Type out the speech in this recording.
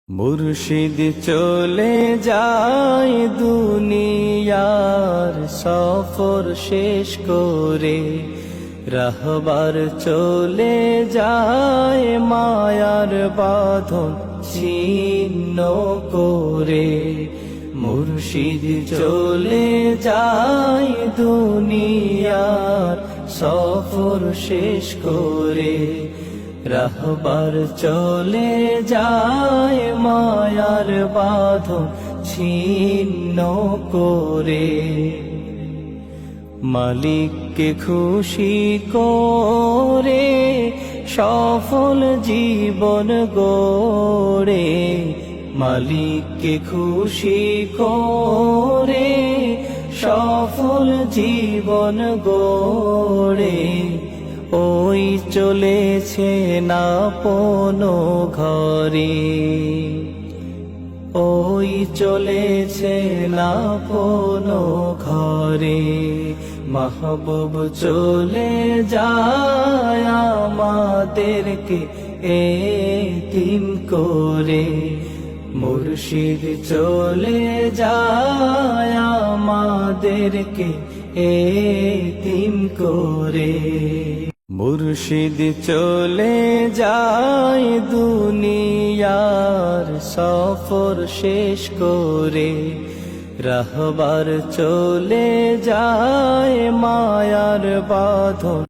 মুর্শিদ চলে যায় দুনিয়ার সফর শেষ করে, রাহবার চলে যায় মায়ার বাঁধন ছিন্ন করে। মুর্শিদ চলে যায় দুনিয়ার সফর শেষ করে, রাহবার চলে যায় মায়ার বাঁধন ছিন্ন করে। মালিককে খুশি করে সফল জীবন গড়ে, মালিককে খুশি করে সফল জীবন গড়ে। ওই চলেছে না আপনো ঘরে, ওই চলেছে না আপনো ঘরে। মাহবুব চলে যায় আমাদেরকে এতিম করে, মুর্শিদ চলে যায় আমাদেরকে এতিম করে। মুর্শিদ চলে যায় দুনিয়ার সফর শেষ করে, রাহবার চলে যায় মায়ার বাঁধন